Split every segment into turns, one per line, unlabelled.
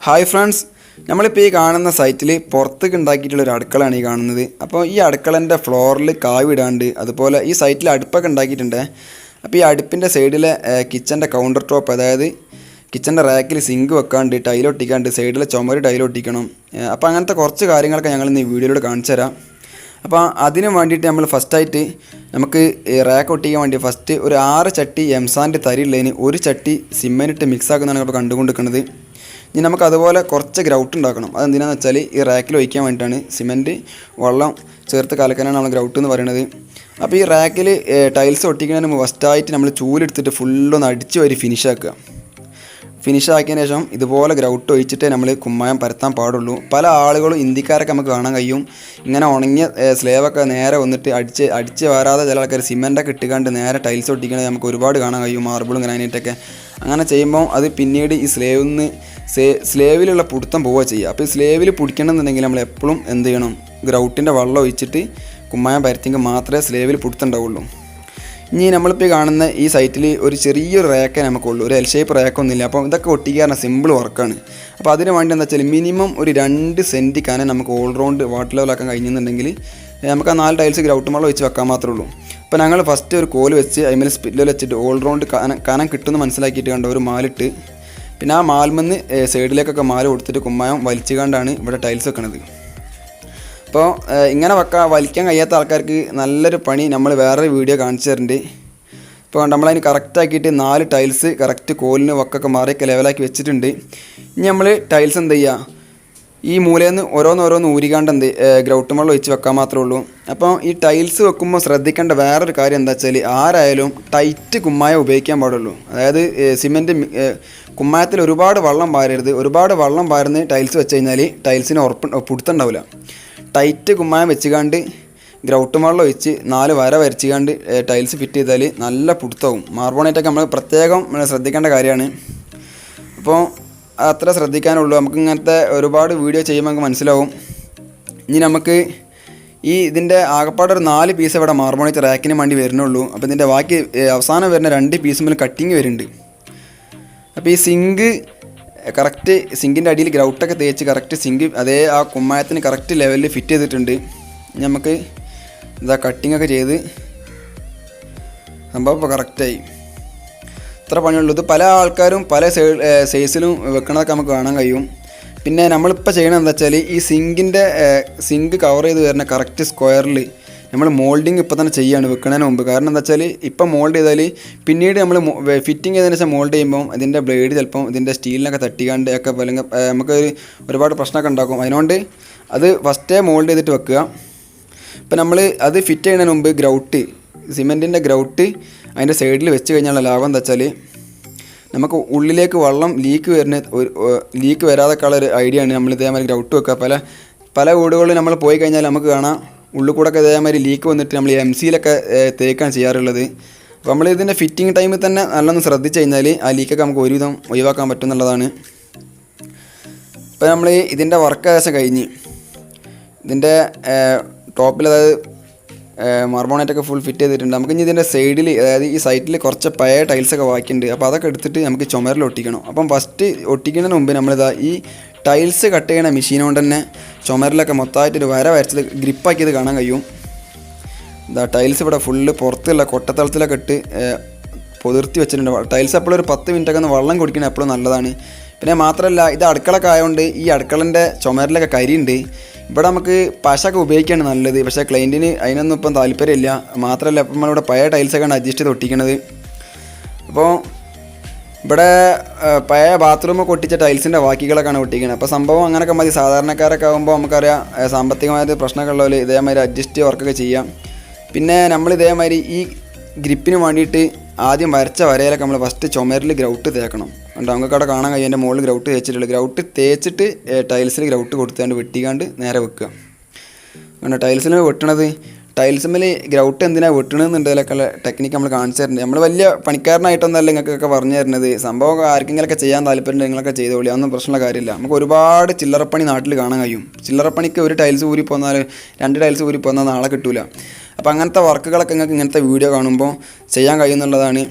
Hi friends, നമ്മളിപ്പോൾ ഈ കാണുന്ന സൈറ്റിൽ പുറത്തേക്ക് ഉണ്ടാക്കിയിട്ടുള്ളൊരു അടുക്കളയാണ് ഈ കാണുന്നത്. അപ്പോൾ ഈ അടുക്കളൻ്റെ ഫ്ലോറിൽ കാവിടാണ്ട്, അതുപോലെ ഈ സൈറ്റിൽ അടുപ്പൊക്കെ ഉണ്ടാക്കിയിട്ടുണ്ട്. അപ്പോൾ ഈ അടുപ്പിൻ്റെ സൈഡിലെ കിച്ചൻ്റെ കൗണ്ടർ ടോപ്പ്, അതായത് കിച്ചൻ്റെ റാക്കിൽ സിങ്ക് വെക്കാണ്ട്, ടൈലൊട്ടിക്കാണ്ട്, സൈഡിലെ ചുമര് ടൈലൊട്ടിക്കണം. അപ്പോൾ അങ്ങനത്തെ കുറച്ച് കാര്യങ്ങളൊക്കെ ഞങ്ങൾ ഇന്ന് ഈ വീഡിയോയിലൂടെ കാണിച്ചു തരാം. അപ്പോൾ അതിന് വേണ്ടിയിട്ട് നമ്മൾ ഫസ്റ്റായിട്ട് നമുക്ക് റാക്ക് ഒട്ടിക്കാൻ വേണ്ടി ഫസ്റ്റ് ഒരു 6 ചട്ടി എംസാൻ്റെ തരിയുള്ളതിന് ഒരു ചട്ടി സിമെൻറ്റ് മിക്സ് ആക്കുന്നതാണ് ഇപ്പോൾ കണ്ടുകൊണ്ടിരിക്കുന്നത്. ഇനി നമുക്ക് അതുപോലെ കുറച്ച് ഗ്രൗട്ട് ഉണ്ടാക്കണം. അതെന്തിനാണെന്ന് വെച്ചാൽ ഈ റാക്കിൽ ഒഴിക്കാൻ വേണ്ടിയിട്ടാണ്. സിമെൻറ്റ് വെള്ളം ചേർത്ത് കലക്കാനാണ് നമ്മൾ ഗ്രൗട്ട് എന്ന് പറയുന്നത്. അപ്പോൾ ഈ റാക്കിൽ ടൈൽസ് ഒട്ടിക്കുന്നതിന് മുമ്പ് ഫസ്റ്റായിട്ട് നമ്മൾ ചൂലെടുത്തിട്ട് ഫുള്ളൊന്ന് അടിച്ച് വരി ഫിനിഷാക്കുക. ഫിനിഷാക്കിയതിന് ശേഷം ഇതുപോലെ ഗ്രൗട്ട് ഒഴിച്ചിട്ടേ നമ്മൾ കുമ്മായം പരത്താൻ പാടുള്ളൂ. പല ആളുകളും ഇന്ത്യക്കാരൊക്കെ നമുക്ക് കാണാൻ കഴിയും, ഇങ്ങനെ ഉണങ്ങിയ സ്ലേവൊക്കെ നേരെ വന്നിട്ട് അടിച്ച് വരാതെ ചില ആൾക്കാർ സിമെൻറ്റൊക്കെ ഇട്ടുകൊണ്ട് നേരെ ടൈൽസ് ഒട്ടിക്കണത് നമുക്ക് ഒരുപാട് കാണാൻ കഴിയും, മാർബിളും ഗ്രാനൈറ്റൊക്കെ. അങ്ങനെ ചെയ്യുമ്പോൾ അത് പിന്നീട് ഈ സ്ലേവിലുള്ള പിടുത്തം പോവുക ചെയ്യുക. അപ്പോൾ ഈ സ്ലേവിൽ പിടിക്കണമെന്നുണ്ടെങ്കിൽ നമ്മൾ എപ്പോഴും എന്ത് ചെയ്യണം, ഗ്രൗട്ടിൻ്റെ വെള്ളം ഒഴിച്ചിട്ട് കുമ്മായം പരത്തിയെങ്കിൽ മാത്രമേ സ്ലേവിൽ പിടുത്തുണ്ടാവുള്ളൂ. ഇനി നമ്മളിപ്പോൾ കാണുന്ന ഈ സൈറ്റിൽ ഒരു ചെറിയൊരു റാക്കേ നമുക്കുള്ളൂ, ഒരു എൽ ഷേപ്പ് റാക്കൊന്നുമില്ല. അപ്പോൾ ഇതൊക്കെ ഒട്ടിക്കാറുണ്ട്, സിമ്പിൾ വർക്കാണ്. അപ്പോൾ അതിന് വേണ്ടി എന്താ വെച്ചാൽ മിനിമം ഒരു 2 സെൻറ്റ് കനം നമുക്ക് ഓൾ റൗണ്ട് വാട്ടർ ലെവലാക്കാൻ കഴിഞ്ഞെന്നുണ്ടെങ്കിൽ നമുക്ക് ആ 4 ടൈൽസ് ഗ്രൗട്ട് വെള്ളം വെച്ച് വെക്കാൻ മാത്രമേ ഉള്ളൂ. അപ്പോൾ ഞങ്ങൾ ഫസ്റ്റ് ഒരു കോല് വെച്ച് അതിൽ സ്പില്ലിൽ വെച്ചിട്ട് ഓൾ റൗണ്ട് കനം കിട്ടുമെന്ന് മനസ്സിലാക്കിയിട്ട് കണ്ട ഒരു മാലിട്ട്, പിന്നെ ആ മാൽമെന്ന് സൈഡിലേക്കൊക്കെ മാല കൊടുത്തിട്ട് കുമ്മായം വലിച്ചു കണ്ടാണ് ഇവിടെ ടൈൽസ് വെക്കണത്. അപ്പോൾ ഇങ്ങനെ വലിക്കാൻ കഴിയാത്ത ആൾക്കാർക്ക് നല്ലൊരു പണി നമ്മൾ വേറൊരു വീഡിയോ കാണിച്ചു തരുന്നുണ്ട്. ഇപ്പോൾ നമ്മളതിന് കറക്റ്റാക്കിയിട്ട് 4 ടൈൽസ് കറക്റ്റ് കോലിന് വക്കൊക്കെ മാറിയൊക്കെ ലെവലാക്കി വെച്ചിട്ടുണ്ട്. ഇനി നമ്മൾ ടൈൽസ് എന്ത് ചെയ്യുക, ഈ മൂലയിൽ നിന്ന് ഓരോന്ന് ഊരിക്കാണ്ട് ഗ്രൗട്ട് വെള്ളം ഒഴിച്ച് വെക്കാൻ മാത്രമേ ഉള്ളൂ. അപ്പോൾ ഈ ടൈൽസ് വെക്കുമ്പോൾ ശ്രദ്ധിക്കേണ്ട വേറൊരു കാര്യം എന്താ വെച്ചാൽ ആരായാലും ടൈറ്റ് കുമ്മായം ഉപയോഗിക്കാൻ പാടുള്ളൂ. അതായത് സിമെൻറ്റ് കുമ്മായത്തിൽ ഒരുപാട് വെള്ളം പാരരുത്. ഒരുപാട് വെള്ളം പാരുന്ന ടൈൽസ് വെച്ച് കഴിഞ്ഞാൽ ടൈൽസിന് പുടുത്തുണ്ടാവില്ല. ടൈറ്റ് കുമ്മായം വെച്ചുകാണ്ട് ഗ്രൗട്ട് വെള്ളം ഒഴിച്ച് 4 വര വരച്ചുകാണ്ട് ടൈൽസ് ഫിറ്റ് ചെയ്താൽ നല്ല പുടുത്താവും. മാർബോണേറ്റൊക്കെ നമ്മൾ പ്രത്യേകം ശ്രദ്ധിക്കേണ്ട കാര്യമാണ്. അപ്പോൾ അത്ര ശ്രദ്ധിക്കാനുള്ളൂ. നമുക്ക് ഇങ്ങനത്തെ ഒരുപാട് വീഡിയോ ചെയ്യുമ്പോൾ നമുക്ക് മനസ്സിലാവും. ഇനി നമുക്ക് ഇതിൻ്റെ ആകപ്പാടെ ഒരു 4 പീസ് ഇവിടെ മാർബോണേറ്റ് റാക്കിന് വേണ്ടി വരുന്നുള്ളൂ. അപ്പോൾ ഇതിൻ്റെ ബാക്കി അവസാനം വരുന്ന 2 പീസുമ്പോൾ കട്ടിങ് വരുന്നുണ്ട്. അപ്പോൾ ഈ സിങ്ക് കറക്റ്റ് സിങ്കിൻ്റെ അടിയിൽ ഗ്രൗട്ടൊക്കെ തേച്ച് കറക്റ്റ് സിങ്ക് അതേ ആ കുമ്മായത്തിന് കറക്റ്റ് ലെവലിൽ ഫിറ്റ് ചെയ്തിട്ടുണ്ട്. നമുക്ക് ഇതാ കട്ടിങ്ങൊക്കെ ചെയ്ത് സംഭവം ഇപ്പോൾ കറക്റ്റായി. ഇത്ര പണിയുള്ളൂ. ഇത് പല ആൾക്കാരും പല സൈസിലും വെക്കണതൊക്കെ നമുക്ക് കാണാൻ കഴിയും. പിന്നെ നമ്മളിപ്പോൾ ചെയ്യണത് എന്താ വെച്ചാൽ ഈ സിങ്ക് കവർ ചെയ്ത് വരുന്ന കറക്റ്റ് സ്ക്വയറിൽ നമ്മൾ മോൾഡിങ് ഇപ്പോൾ തന്നെ ചെയ്യുകയാണ് വെക്കുന്നതിന് മുമ്പ്. കാരണം എന്താ വെച്ചാൽ ഇപ്പം മോൾഡ് ചെയ്താൽ പിന്നീട് നമ്മൾ ഫിറ്റിംഗ് ചെയ്തതിന് ശേഷം മോൾഡ് ചെയ്യുമ്പോൾ ഇതിൻ്റെ ബ്ലേഡ് ചിലപ്പം ഇതിൻ്റെ സ്റ്റീലിനൊക്കെ തട്ടിക്കാണ്ട് ഒക്കെ അല്ലെങ്കിൽ നമുക്ക് ഒരുപാട് പ്രശ്നമൊക്കെ ഉണ്ടാക്കും. അതിനുകൊണ്ട് അത് ഫസ്റ്റേ മോൾഡ് ചെയ്തിട്ട് വെക്കുക. ഇപ്പം നമ്മൾ അത് ഫിറ്റ് ചെയ്യുന്നതിന് മുമ്പ് സിമെൻറ്റിൻ്റെ ഗ്രൗട്ട് അതിൻ്റെ സൈഡിൽ വെച്ച് കഴിഞ്ഞാലുള്ള ലാഭം എന്താ വെച്ചാൽ നമുക്ക് ഉള്ളിലേക്ക് വെള്ളം ലീക്ക് വരാതെയൊക്കെയുള്ള ഒരു ഐഡിയ ആണ് നമ്മൾ ഇതേമാതിരി ഗ്രൗട്ട് വെക്കുക. പല വീടുകളിൽ നമ്മൾ പോയി കഴിഞ്ഞാൽ നമുക്ക് കാണാം ഉള്ളിൽ കൂടെ ഒക്കെ ഇതേമാതിരി ലീക്ക് വന്നിട്ട് നമ്മൾ എംസിയിലൊക്കെ തേക്കാണ് ചെയ്യാറുള്ളത്. അപ്പോൾ നമ്മൾ ഇതിൻ്റെ ഫിറ്റിംഗ് ടൈമിൽ തന്നെ നല്ലൊന്ന് ശ്രദ്ധിച്ച് കഴിഞ്ഞാൽ ആ ലീക്കൊക്കെ നമുക്ക് ഒരുവിധം ഒഴിവാക്കാൻ പറ്റും എന്നുള്ളതാണ്. ഇപ്പോൾ നമ്മൾ ഇതിൻ്റെ വർക്ക് ഏകദേശം കഴിഞ്ഞ് ഇതിൻ്റെ ടോപ്പിൽ, അതായത് മാർബോണേറ്റൊക്കെ ഫുൾ ഫിറ്റ് ചെയ്തിട്ടുണ്ട്. നമുക്ക് ഇനി ഇതിൻ്റെ സൈഡിൽ, അതായത് ഈ സൈറ്റിൽ കുറച്ച് പഴയ ടൈൽസൊക്കെ ബാക്കിയുണ്ട്. അപ്പോൾ അതൊക്കെ എടുത്തിട്ട് നമുക്ക് ചുമരിൽ ഒട്ടിക്കണം. അപ്പം ഫസ്റ്റ് ഒട്ടിക്കുന്നതിന് മുമ്പ് നമ്മളിതാ ഈ ടൈൽസ് കട്ട് ചെയ്യണ മെഷീൻ കൊണ്ട് തന്നെ ചുമരിലൊക്കെ മൊത്തമായിട്ടൊരു വര വരച്ചത് ഗ്രിപ്പാക്കിയത് കാണാൻ കഴിയും. ഇതാ ടൈൽസ് ഇവിടെ ഫുള്ള് പുറത്തുള്ള കൊട്ടത്തളത്തിലൊക്കെ ഇട്ട് പൊതിർത്തി വെച്ചിട്ടുണ്ട്. ടൈൽസ് എപ്പോഴും ഒരു 10 മിനിറ്റൊക്കെ ഒന്ന് വെള്ളം കുടിക്കണം, എപ്പോഴും നല്ലതാണ്. പിന്നെ മാത്രമല്ല ഇത് അടുക്കളൊക്കെ ആയതുകൊണ്ട് ഈ അടുക്കളൻ്റെ ചുമരിലൊക്കെ കരിയുണ്ട്. ഇവിടെ നമുക്ക് പശയൊക്കെ ഉപയോഗിക്കുകയാണ് നല്ലത്. പക്ഷേ ക്ലയൻറ്റിന് അതിനൊന്നും ഇപ്പം താല്പര്യമില്ല. മാത്രമല്ല ഇപ്പം നമ്മളിവിടെ പഴയ ടൈൽസൊക്കെയാണ് അഡ്ജസ്റ്റ് ചെയ്ത് ഒട്ടിക്കണത്. അപ്പോൾ ഇവിടെ പഴയ ബാത്റൂമൊക്കെ ഒട്ടിച്ച ടൈൽസിൻ്റെ ബാക്കികളൊക്കെയാണ് ഒട്ടിക്കുന്നത്. അപ്പോൾ സംഭവം അങ്ങനെയൊക്കെ മതി. സാധാരണക്കാരൊക്കെ ആകുമ്പോൾ നമുക്കറിയാം സാമ്പത്തികമായിട്ട് പ്രശ്നമൊക്കെ ഉള്ളവർ ഇതേമാതിരി അഡ്ജസ്റ്റ് വർക്കൊക്കെ ചെയ്യാം. പിന്നെ നമ്മൾ ഇതേമാതിരി ഈ ഗ്രിപ്പിന് വേണ്ടിയിട്ട് ആദ്യം വരച്ച വരയിലൊക്കെ നമ്മൾ ഫസ്റ്റ് ചുമരിൽ ഗ്രൗട്ട് തേക്കണം. കണ്ടോ, നമുക്ക് അവിടെ കാണാൻ കഴിയും. എൻ്റെ മുകളിൽ ഗ്രൗട്ട് തേച്ചിട്ടുള്ളൂ. ഗ്രൗട്ട് തേച്ചിട്ട് ടൈൽസിൽ ഗ്രൗട്ട് കൊടുത്തുകൊണ്ട് വെട്ടിക്കാണ്ട് നേരെ വെക്കുക. കണ്ടോ ടൈൽസിൽ വെട്ടണത്, ടൈൽസുമ്മൽ ഗ്രൗട്ട് എന്തിനാണ് വെട്ടണമെന്നുണ്ടതിലൊക്കെ ടെക്നിക്ക് നമ്മൾ കാണിച്ചു തരുന്നുണ്ട്. നമ്മൾ വലിയ പണിക്കാരനായിട്ടൊന്നല്ല നിങ്ങൾക്കൊക്കെ പറഞ്ഞു തരുന്നത്. സംഭവം ആർക്കെങ്കിലൊക്കെ ചെയ്യാൻ താല്പര്യമുണ്ട് നിങ്ങളൊക്കെ ചെയ്തോളി, അതൊന്നും പ്രശ്നമുള്ള കാര്യമില്ല. നമുക്ക് ഒരുപാട് ചില്ലറപ്പണി നാട്ടിൽ കാണാൻ കഴിയും. ചില്ലറപ്പണിക്ക് ഒരു ടൈൽസ് ഊരി പോന്നാൽ 2 ടൈൽസ് ഊരി പോന്നാൽ നാളെ കിട്ടില്ല. അപ്പോൾ അങ്ങനത്തെ വർക്കുകളൊക്കെ നിങ്ങൾക്ക് ഇങ്ങനത്തെ വീഡിയോ കാണുമ്പോൾ ചെയ്യാൻ കഴിയുന്നുള്ളതാണ്.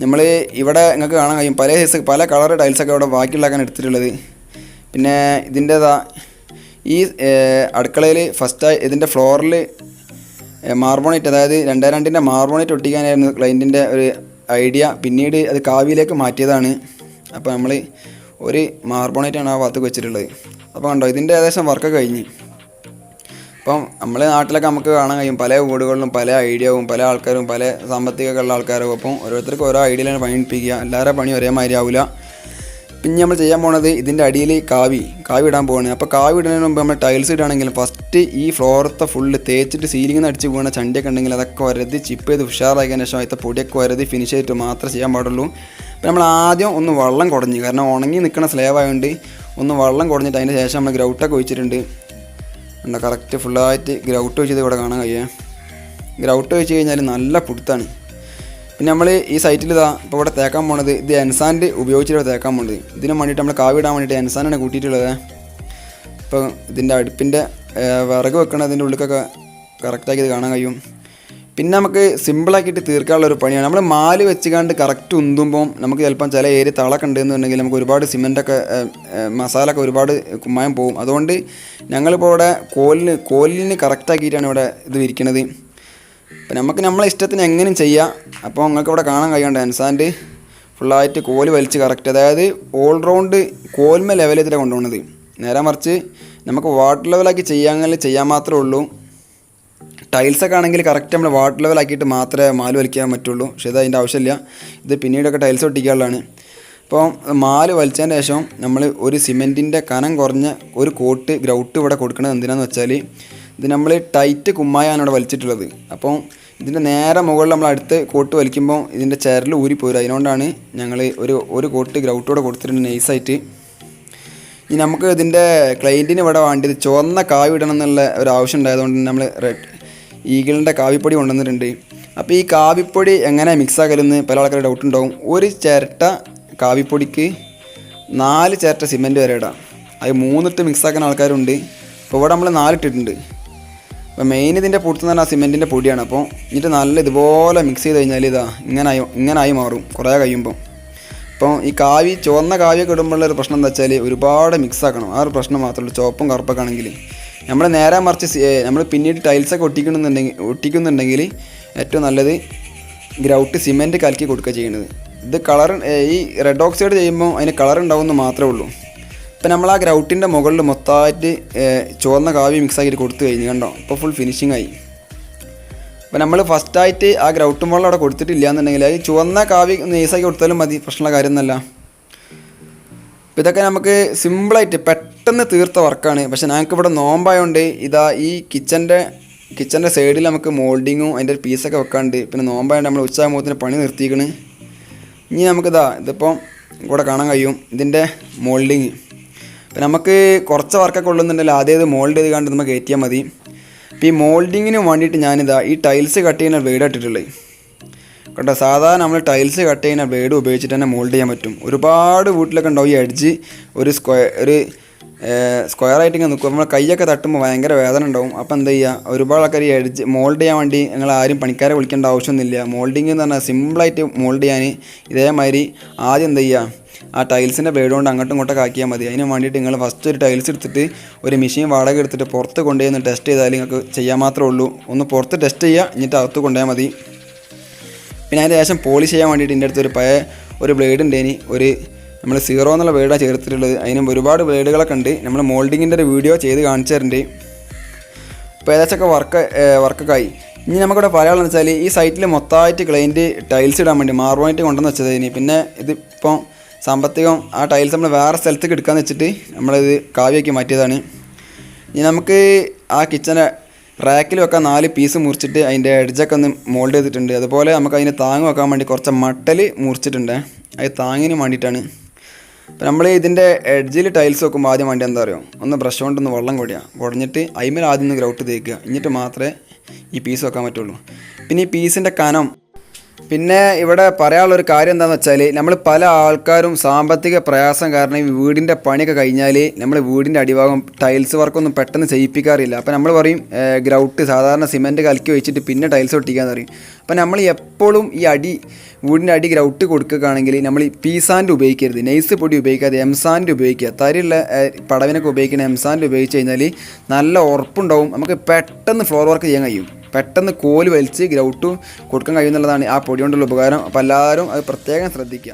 നമ്മൾ ഇവിടെ നിങ്ങൾക്ക് കാണാൻ കഴിയും പല സൈസ് പല കളർ ടൈൽസൊക്കെ ഇവിടെ ബാക്കിയുള്ളാക്കാൻ എടുത്തിട്ടുള്ളത്. പിന്നെ ഇതിൻ്റെതാ ഈ അടുക്കളയിൽ ഫസ്റ്റ് ഇതിൻ്റെ ഫ്ലോറിൽ മാർബോണേറ്റ്, അതായത് 2x2 മാർബോണേറ്റ് ഒട്ടിക്കാനായിരുന്നു ക്ലയൻറ്റിൻ്റെ ഒരു ഐഡിയ. പിന്നീട് അത് കാവിയിലേക്ക് മാറ്റിയതാണ്. അപ്പോൾ നമ്മൾ ഒരു മാർബോണേറ്റാണ് ആ ഭാഗത്തേക്ക് വെച്ചിട്ടുള്ളത്. അപ്പോൾ കണ്ടോ ഇതിൻ്റെ ഏകദേശം വർക്കൊക്കെ കഴിഞ്ഞ്. അപ്പം നമ്മളെ നാട്ടിലൊക്കെ നമുക്ക് കാണാൻ കഴിയും പല വീടുകളിലും പല ഐഡിയവും പല ആൾക്കാരും പല സാമ്പത്തികമൊക്കെ ഉള്ള ആൾക്കാരും. അപ്പം ഓരോരുത്തർക്ക് ഓരോ ഐഡിയയിലാണ് പണിയിപ്പിക്കുക. എല്ലാവരുടെ പണി ഒരേ മാതിരി ആവില്ല. പിന്നെ നമ്മൾ ചെയ്യാൻ പോണത് ഇതിൻ്റെ അടിയിൽ കാവി ഇടാൻ പോവാണ്. അപ്പോൾ കാവി ഇടുന്നതിന് മുമ്പ് നമ്മൾ ടൈൽസ് ഇടുകയാണെങ്കിൽ ഫസ്റ്റ് ഈ ഫ്ലോറത്തെ ഫുള്ള് തേച്ചിട്ട് സീലിംഗ് നിന്ന് അടിച്ച് വീണ ചണ്ടിയൊക്കെ ഉണ്ടെങ്കിൽ അതൊക്കെ വരതി ചിപ്പ് ചെയ്ത് ഉഷാറാക്കിയതിന് ശേഷം അതിൻ്റെ പൊടിയൊക്കെ വരതി ഫിനിഷ് ചെയ്തിട്ട് മാത്രമേ ചെയ്യാൻ പാടുള്ളൂ. അപ്പോൾ നമ്മൾ ആദ്യം ഒന്ന് വെള്ളം കുടഞ്ഞ്, കാരണം ഉണങ്ങി നിൽക്കുന്ന സ്ലേവ് ആയതുകൊണ്ട് ഒന്ന് വെള്ളം കുടഞ്ഞിട്ട് അതിന് ശേഷം നമ്മൾ ഗ്രൗട്ടൊക്കെ ഒഴിച്ചിട്ടുണ്ട്. എന്താ കറക്റ്റ് ഫുള്ളായിട്ട് ഗ്രൗട്ട് ഒഴിച്ചത് ഇവിടെ കാണാൻ കഴിയുക. ഗ്രൗട്ട് ഒഴിച്ച് കഴിഞ്ഞാൽ നല്ല പുടുത്താണ്. പിന്നെ നമ്മൾ ഈ സൈറ്റിൽ ഇതാ ഇപ്പോൾ ഇവിടെ തേക്കാൻ പോണത് ഇത് എൻസാൻഡ് ഉപയോഗിച്ചിട്ട് തേക്കാൻ പോണത്. ഇതിന് വേണ്ടിയിട്ട് നമ്മൾ കാവിടാൻ വേണ്ടിയിട്ട് എൻസാനാണ് കൂട്ടിയിട്ടുള്ളത്. ഇപ്പോൾ ഇതിൻ്റെ അടുപ്പിൻ്റെ വിറക് വെക്കണതിൻ്റെ ഉള്ളിലൊക്കെ കറക്റ്റാക്കി ഇത് കാണാൻ കഴിയും. പിന്നെ നമുക്ക് സിമ്പിളാക്കിയിട്ട് തീർക്കാനുള്ള ഒരു പണിയാണ്. നമ്മൾ മാല് വെച്ചുകൊണ്ട് കറക്റ്റ് ഉന്തുമ്പോൾ നമുക്ക് ചിലപ്പം ചില ഏരിയ തളക്കെ ഉണ്ടെന്നുണ്ടെങ്കിൽ നമുക്ക് ഒരുപാട് സിമെൻറ്റൊക്കെ മസാലയൊക്കെ ഒരുപാട് കുമ്മായം പോകും. അതുകൊണ്ട് ഞങ്ങളിപ്പോൾ ഇവിടെ കോലിന് കറക്റ്റാക്കിയിട്ടാണ് ഇവിടെ ഇത് വിരിക്കണത്. അപ്പം നമുക്ക് നമ്മളെ ഇഷ്ടത്തിന് എങ്ങനെയും ചെയ്യാം. അപ്പോൾ നിങ്ങൾക്ക് ഇവിടെ കാണാൻ കഴിയുന്നുണ്ട് എൻസാൻഡ് ഫുള്ളായിട്ട് കോല് വലിച്ച് കറക്റ്റ്, അതായത് ഓൾറൗണ്ട് കോൽമ ലെവൽ ചെയ്തിട്ട് കൊണ്ടുപോകുന്നത്. നേരെ മറിച്ച് നമുക്ക് വാട്ടർ ലെവലാക്കി ചെയ്യാൻ മാത്രമേ ഉള്ളൂ. ടൈൽസൊക്കെ ആണെങ്കിൽ കറക്റ്റ് നമ്മൾ വാട്ടർ ലെവലാക്കിയിട്ട് മാത്രമേ മാല് വലിക്കാൻ പറ്റുള്ളൂ. പക്ഷേ ഇത് അതിൻ്റെ ആവശ്യമില്ല. ഇത് പിന്നീടൊക്കെ ടൈൽസ് ഒട്ടിക്കാനുള്ളതാണ്. അപ്പോൾ മാല് വലിച്ചതിന് ശേഷം നമ്മൾ ഒരു സിമെൻറ്റിൻ്റെ കനം കുറഞ്ഞ ഒരു കോട്ട് ഗ്രൗട്ട് ഇവിടെ കൊടുക്കുന്നത് എന്തിനാണെന്ന് വെച്ചാൽ ഇത് നമ്മൾ ടൈറ്റ് കുമ്മായാണ് ഇവിടെ വലിച്ചിട്ടുള്ളത്. അപ്പോൾ ഇതിൻ്റെ നേരെ മുകളിൽ നമ്മൾ അടുത്ത് കോട്ട് വലിക്കുമ്പോൾ ഇതിൻ്റെ ചരൽ ഊരിപ്പോരും. അതിനോണ്ടാണ് ഞങ്ങൾ ഒരു കോട്ട് ഗ്രൗട്ടോടെ കൊടുത്തിട്ടുണ്ട് നൈസായിട്ട്. ഇനി നമുക്ക് ഇതിൻ്റെ ക്ലയൻറ്റിന് ഇവിടെ വേണ്ടത് ചുവന്ന കാവി ഇടണം എന്നുള്ള ഒരു ആവശ്യം ഉണ്ടായതുകൊണ്ട് നമ്മൾ ഈഗിളിൻ്റെ കാവിപ്പൊടി കൊണ്ടുവന്നിട്ടുണ്ട്. അപ്പോൾ ഈ കാവിപ്പൊടി എങ്ങനെ മിക്സ് ആക്കലെന്ന് പല ആൾക്കാരുടെ ഡൗട്ട് ഉണ്ടാവും. ഒരു ചിരട്ട കാവിപ്പൊടിക്ക് 4 ചിരട്ട സിമെൻറ്റ് വരെ ഇടാം. അത് 3 ഇട്ട് മിക്സ് ആക്കുന്ന ആൾക്കാരുണ്ട്. അപ്പോൾ ഇവിടെ നമ്മൾ 4 ഇട്ടിട്ടുണ്ട്. അപ്പോൾ മെയിൻ ഇതിൻ്റെ പൊടുത്തെന്ന് പറഞ്ഞാൽ സിമെൻറ്റിൻ്റെ പൊടിയാണ്. അപ്പോൾ എന്നിട്ട് നല്ല ഇതുപോലെ മിക്സ് ചെയ്ത് കഴിഞ്ഞാൽ ഇതാ ഇങ്ങനായി മാറും കുറേ കഴിയുമ്പോൾ. അപ്പോൾ ഈ ചുവന്ന കാവിയൊക്കെ ഇടുമ്പോഴുള്ള ഒരു പ്രശ്നം എന്താ വെച്ചാൽ ഒരുപാട് മിക്സ് ആക്കണം. ആ ഒരു പ്രശ്നം മാത്രമേ ഉള്ളൂ. ചുവപ്പും കറുപ്പൊക്കെ ആണെങ്കിൽ നമ്മൾ നേരെ മറിച്ച് നമ്മൾ പിന്നീട് ടൈൽസൊക്കെ ഒട്ടിക്കുന്നുണ്ടെങ്കിൽ ഏറ്റവും നല്ലത് ഗ്രൗട്ട് സിമെൻറ്റ് കലക്കി കൊടുക്കുക ചെയ്യുന്നത്. ഇത് കളർ ഈ റെഡ് ഓക്സൈഡ് ചെയ്യുമ്പോൾ അതിന് കളർ ഉണ്ടാവുമെന്ന് മാത്രമേ ഉള്ളൂ. ഇപ്പം നമ്മൾ ആ ഗ്രൗട്ടിൻ്റെ മുകളിൽ മൊത്തമായിട്ട് ചുവന്ന കാവി മിക്സ് ആക്കിയിട്ട് കൊടുത്തു കഴിഞ്ഞ് കണ്ടോ, ഇപ്പോൾ ഫുൾ ഫിനിഷിംഗ് ആയി. അപ്പോൾ നമ്മൾ ഫസ്റ്റായിട്ട് ആ ഗ്രൗട്ടും വെള്ളം അവിടെ കൊടുത്തിട്ടില്ല എന്നുണ്ടെങ്കിൽ അത് ചുവന്ന കാവി നൈസാക്കി കൊടുത്താലും മതി, പ്രശ്നമുള്ള കാര്യമൊന്നുമല്ല. അപ്പോൾ ഇതൊക്കെ നമുക്ക് സിമ്പിളായിട്ട് പെട്ടെന്ന് തീർത്ത വർക്കാണ്. പക്ഷേ ഞങ്ങൾക്കിവിടെ നോമ്പായതുകൊണ്ട് ഇതാ ഈ കിച്ചൻ്റെ സൈഡിൽ നമുക്ക് മോൾഡിങ്ങും അതിൻ്റെ ഒരു പീസൊക്കെ വെക്കാണ്ട്. പിന്നെ നോമ്പായതുകൊണ്ട് നമ്മൾ ഉച്ചയാകുമ്പോഴത്തിന് പണി നിർത്തിയിരിക്കണ്. ഇനി നമുക്കിതിപ്പോൾ ഇവിടെ കാണാൻ കഴിയും ഇതിൻ്റെ മോൾഡിങ്. അപ്പം നമുക്ക് കുറച്ച് വർക്കൊക്കെ ഉള്ളുന്നുണ്ടെങ്കിൽ ആദ്യം ഇത് മോൾഡ് ചെയ്ത് കണ്ട് നമുക്ക് കയറ്റിയാൽ മതി. അപ്പോൾ ഈ മോൾഡിങ്ങിന് വേണ്ടിയിട്ട് ഞാനിതാ ഈ ടൈൽസ് കട്ട് ചെയ്യുന്ന ബ്ലേഡ് ഇട്ടിട്ടുള്ളത് കേട്ടോ. സാധാരണ നമ്മൾ ടൈൽസ് കട്ട് ചെയ്യുന്ന ബ്ലേഡ് ഉപയോഗിച്ചിട്ട് തന്നെ മോൾഡ് ചെയ്യാൻ പറ്റും. ഒരുപാട് വീട്ടിലൊക്കെ ഉണ്ടാവും ഈ എഡ്ജ് ഒരു സ്ക്വയറായിട്ട് ഇങ്ങനെ നിൽക്കും. നമ്മൾ കൈയൊക്കെ തട്ടുമ്പോൾ ഭയങ്കര വേദന ഉണ്ടാവും. അപ്പോൾ എന്താ ചെയ്യുക, ഒരുപാട് ആൾക്കാർ ഈ എഡ്ജ് മോൾഡ് ചെയ്യാൻ വേണ്ടി നിങ്ങൾ ആരും പണിക്കാരെ വിളിക്കേണ്ട ആവശ്യമൊന്നുമില്ല. മോൾഡിങ് എന്ന് പറഞ്ഞാൽ സിമ്പിളായിട്ട് മോൾഡ് ചെയ്യാൻ ഇതേമാതിരി ആദ്യം എന്താ ചെയ്യുക, ആ ടൈൽസിൻ്റെ ബ്ലേഡ് കൊണ്ട് അങ്ങോട്ടും ഇങ്ങോട്ടൊക്കെ ആക്കിയാൽ മതി. അതിന് വേണ്ടിയിട്ട് നിങ്ങൾ ഫസ്റ്റ് ഒരു ടൈൽസ് എടുത്തിട്ട് ഒരു മെഷീൻ വാടക എടുത്തിട്ട് പുറത്ത് കൊണ്ടുപോയി ടെസ്റ്റ് ചെയ്താൽ നിങ്ങൾക്ക് ചെയ്യാൻ മാത്രമേ ഉള്ളൂ. ഒന്ന് പുറത്ത് ടെസ്റ്റ് ചെയ്യുക, എന്നിട്ട് അകത്ത് കൊണ്ടുപോയാൽ മതി. പിന്നെ അതിൻ്റെ ശേഷം പോളിഷ് ചെയ്യാൻ വേണ്ടിയിട്ട് എൻ്റെ അടുത്ത് ഒരു ബ്ലേഡ് ഉണ്ടേനി, നമ്മൾ 0 എന്നുള്ള ബ്ലേഡാണ് ചേർത്തിട്ടുള്ളത്. അതിനും ഒരുപാട് ബ്ലേഡുകളൊക്കെ ഉണ്ട്. നമ്മൾ മോൾഡിങ്ങിൻ്റെ ഒരു വീഡിയോ ചെയ്ത് കാണിച്ചു തരുന്നുണ്ട്. അപ്പോൾ ഏകദേശമൊക്കെ വർക്കൊക്കെ ആയി. ഇനി നമുക്കിവിടെ പറയാനുള്ളതെന്ന് വെച്ചാൽ ഈ സൈറ്റിൽ മൊത്തമായിട്ട് ക്ലയൻറ്റ് ടൈൽസ് ഇടാൻ വേണ്ടി മാർബോണേറ്റ് കൊണ്ടുവന്ന് വെച്ചതിന്. പിന്നെ ഇതിപ്പോൾ സാമ്പത്തികം ആ ടൈൽസ് നമ്മൾ വേറെ സ്ഥലത്തേക്ക് എടുക്കാമെന്ന് വെച്ചിട്ട് നമ്മളിത് കാവ്യാക്കി മാറ്റിയതാണ്. ഇനി നമുക്ക് ആ കിച്ചനെ റാക്കിൽ വെക്കാൻ 4 പീസ് മുറിച്ചിട്ട് അതിൻ്റെ എഡ്ജൊക്കെ ഒന്ന് മോൾഡ് ചെയ്തിട്ടുണ്ട്. അതുപോലെ നമുക്ക് അതിന് താങ്ങ് വെക്കാൻ വേണ്ടി കുറച്ച് മട്ടൽ മുറിച്ചിട്ടുണ്ട്. അത് താങ്ങിന് വേണ്ടിയിട്ടാണ്. അപ്പോൾ നമ്മൾ ഇതിൻ്റെ എഡ്ജിൽ ടൈൽസ് വെക്കുമ്പോൾ ആദ്യം വേണ്ടി എന്താ പറയുക, ഒന്ന് ബ്രഷ് കൊണ്ടൊന്ന് വെള്ളം കുടഞ്ഞിട്ട് അതിന്മേൽ ആദ്യം ഒന്ന് ഗ്രൗട്ട് തേക്കുക. എന്നിട്ട് മാത്രമേ ഈ പീസ് വെക്കാൻ പറ്റുള്ളൂ. പിന്നെ ഈ പീസിൻ്റെ കനം പിന്നെ ഇവിടെ പറയാനുള്ളൊരു കാര്യം എന്താണെന്ന് വെച്ചാൽ നമ്മൾ പല ആൾക്കാരും സാമ്പത്തിക പ്രയാസം കാരണം ഈ വീടിൻ്റെ പണിയൊക്കെ കഴിഞ്ഞാൽ നമ്മൾ വീടിൻ്റെ അടിഭാഗം ടൈൽസ് വർക്കൊന്നും പെട്ടെന്ന് ചെയ്യിപ്പിക്കാറില്ല. അപ്പോൾ നമ്മൾ പറയും ഗ്രൗട്ട് സാധാരണ സിമെൻറ്റ് കലക്കി വെച്ചിട്ട് പിന്നെ ടൈൽസ് ഒട്ടിക്കാന്ന് പറയും. അപ്പോൾ നമ്മൾ എപ്പോഴും ഈ വീടിൻ്റെ അടി ഗ്രൗട്ട് കൊടുക്കുകയാണെങ്കിൽ നമ്മൾ ഈ പീസാൻഡ് ഉപയോഗിക്കരുത്, നൈസ് പൊടി ഉപയോഗിക്കാതെ എംസാൻഡ് ഉപയോഗിക്കുക. തരിയുള്ള പടവിനൊക്കെ ഉപയോഗിക്കുന്ന എംസാൻഡ് ഉപയോഗിച്ച് കഴിഞ്ഞാൽ നല്ല ഉറപ്പുണ്ടാവും, നമുക്ക് പെട്ടെന്ന് ഫ്ലോർ വർക്ക് ചെയ്യാൻ കഴിയും, പെട്ടെന്ന് കോല് വലിച്ച് ഗ്രൗട്ട് കൊടുക്കാൻ കഴിയുമെന്നുള്ളതാണ് ആ പൊടി കൊണ്ടുള്ള ഉപകാരം. അപ്പോൾ എല്ലാവരും അത് പ്രത്യേകം ശ്രദ്ധിക്കുക.